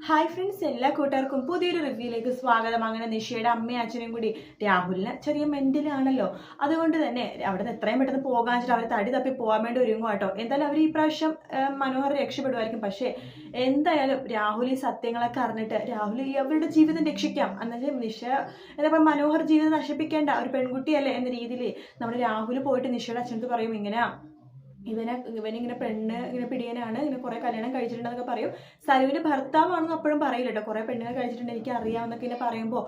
Hi friends, എല്ലാ കൂട്ടുകാർക്കും പുതിയൊരു റിവ്യൂയിലേക്ക് സ്വാഗതം. അങ്ങനെ നിഷയുടെ അമ്മയും അച്ഛനും കൂടി രാഹുലിന് ചെറിയ മെന്റലാണല്ലോ, അതുകൊണ്ട് തന്നെ അവിടെ നിന്ന് എത്രയും പെട്ടെന്ന് പോകാൻ വെച്ചിട്ട് അവർ തടി തപ്പി പോകാൻ വേണ്ടി ഒരുങ്ങും കേട്ടോ. എന്തായാലും അവർ ഈ പ്രാവശ്യം മനോഹർ രക്ഷപ്പെടുമായിരിക്കും. പക്ഷേ എന്തായാലും രാഹുൽ ഈ സത്യങ്ങളൊക്കെ അറിഞ്ഞിട്ട് രാഹുൽ അവരുടെ ജീവിതം രക്ഷിക്കാം എന്നുവെച്ചാൽ നിഷ എന്താ മനോഹർ ജീവിതം നശിപ്പിക്കേണ്ട ഒരു പെൺകുട്ടിയല്ലേ എന്ന രീതിയിൽ നമ്മുടെ രാഹുൽ പോയിട്ട് നിഷയുടെ അച്ഛനടുത്ത് പറയും, ഇവനിങ്ങനെ പെണ്ണ് ഇങ്ങനെ പിടിയനാണ്, ഇങ്ങനെ കുറെ കല്യാണം കഴിച്ചിട്ടുണ്ടെന്നൊക്കെ പറയും. സരുവിന്റെ ഭർത്താവാണെന്ന് അപ്പോഴും പറയില്ല കേട്ടോ. കുറെ പെണ്ണുങ്ങൾ കഴിച്ചിട്ടുണ്ട്, എനിക്ക് അറിയാമെന്നൊക്കെ ഇങ്ങനെ പറയുമ്പോൾ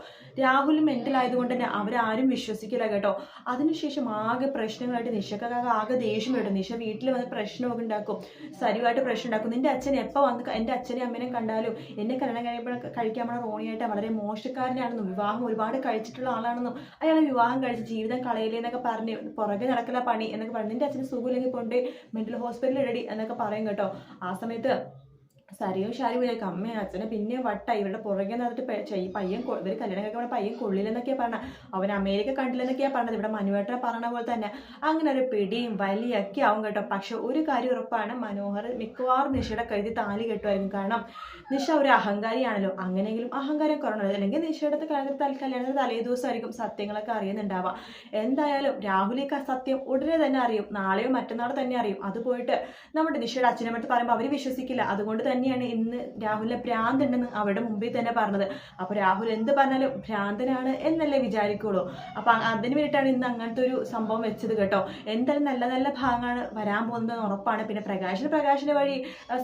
രാഹുൽ മെന്റൽ ആയതുകൊണ്ട് തന്നെ അവരാരും വിശ്വസിക്കില്ല കേട്ടോ. അതിനുശേഷം ആകെ പ്രശ്നങ്ങളായിട്ട് നിഷക്കൊക്കെ ആകെ ദേഷ്യം വരും. നിഷ വീട്ടിൽ വന്ന് പ്രശ്നമൊക്കെ ഉണ്ടാക്കും, സരുവായിട്ട് പ്രശ്നം ഉണ്ടാക്കും. നിന്റെ അച്ഛൻ എപ്പോൾ വന്ന് എൻ്റെ അച്ഛനെയും അമ്മേനെയും കണ്ടാലും എന്നെ കല്യാണം കഴിക്കാൻ പോണ റോണിയായിട്ട് വളരെ മോശക്കാരനാണെന്നും വിവാഹം ഒരുപാട് കഴിച്ചിട്ടുള്ള ആളാണെന്നും അയാളെ വിവാഹം കഴിച്ച് ജീവിതം കളയില്ലെന്നൊക്കെ പറഞ്ഞ് പുറകെ നടക്കില്ല പണി എന്നൊക്കെ പറഞ്ഞ് നിന്റെ അച്ഛന് സുഖമില്ലെങ്കിൽ കൊണ്ട് മെന്റൽ ഹോസ്പിറ്റലിൽ റെഡി എന്നൊക്കെ പറയും കേട്ടോ. ആ സമയത്ത് സരിയും ഷാരും വിചാരിക്കും അമ്മയും അച്ഛനെ പിന്നെ വട്ടായി ഇവരുടെ പുറകെ നടന്നിട്ട് പയ്യൻ ഇവർ കല്യാണം കഴിക്കുമ്പോൾ പയ്യൻ കൊള്ളില്ലെന്നൊക്കെയാണ് പറഞ്ഞത്. അവൻ അമേരിക്ക കണ്ടില്ലെന്നൊക്കെയാണ് പറഞ്ഞത്. ഇവിടെ മനുവേട്ടനെ പറഞ്ഞ പോലെ തന്നെ അങ്ങനെ ഒരു പിടിയും വലിയൊക്കെ ആവും കേട്ടോ. പക്ഷെ ഒരു കാര്യം ഉറപ്പാണ്, മനോഹർ മിക്കവാറും നിഷയുടെ കഴുതി താലി കെട്ടുമായിരുന്നു. കാരണം നിഷ ഒരു അഹങ്കാരിയാണല്ലോ. അങ്ങനെയെങ്കിലും അഹങ്കാരം കുറഞ്ഞത്, അല്ലെങ്കിൽ നിഷയുടെ കല്യാണത്തിന് തലേ ദിവസമായിരിക്കും സത്യങ്ങളൊക്കെ അറിയുന്നുണ്ടാവുക. എന്തായാലും രാഹുലിക്ക് സത്യം ഉടനെ തന്നെ അറിയും, നാളെയോ മറ്റന്നാളോ തന്നെ അറിയും. അത് പോയിട്ട് നമ്മുടെ നിഷയുടെ അച്ഛനമ്മടുത്ത് പറയുമ്പോൾ അവർ വിശ്വസിക്കില്ല. അതുകൊണ്ട് തന്നെയാണ് ഇന്ന് രാഹുലിനെ ഭ്രാന്തുണ്ടെന്ന് അവരുടെ മുമ്പിൽ തന്നെ പറഞ്ഞത്. അപ്പൊ രാഹുൽ എന്ത് പറഞ്ഞാലും ഭ്രാന്തനാണ് എന്നല്ലേ വിചാരിക്കുള്ളൂ. അപ്പൊ അതിന് വേണ്ടിയിട്ടാണ് ഇന്ന് അങ്ങനത്തെ ഒരു സംഭവം വെച്ചത് കേട്ടോ. എന്തായാലും നല്ല നല്ല ഭാഗമാണ് വരാൻ പോകുന്നത് ഉറപ്പാണ്. പിന്നെ പ്രകാശിന്റെ വഴി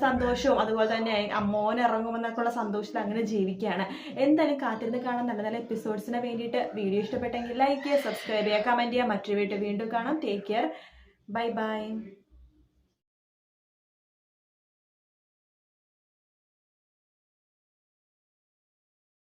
സന്തോഷവും അതുപോലെ തന്നെ മോൻ ഇറങ്ങുമെന്നൊക്കെയുള്ള സന്തോഷത്തിൽ അങ്ങനെ ജീവിക്കുകയാണ്. എന്തായാലും കാത്തിരുന്ന് കാണാൻ നല്ല നല്ല എപ്പിസോഡ്സിന് വേണ്ടിയിട്ട് വീഡിയോ ഇഷ്ടപ്പെട്ടെങ്കിൽ ലൈക്ക് ചെയ്യുക, സബ്സ്ക്രൈബ് ചെയ്യുക, കമന്റ് ചെയ്യുക. മറ്റൊരു വീഡിയോ വീണ്ടും കാണാം. Take care, bye bye.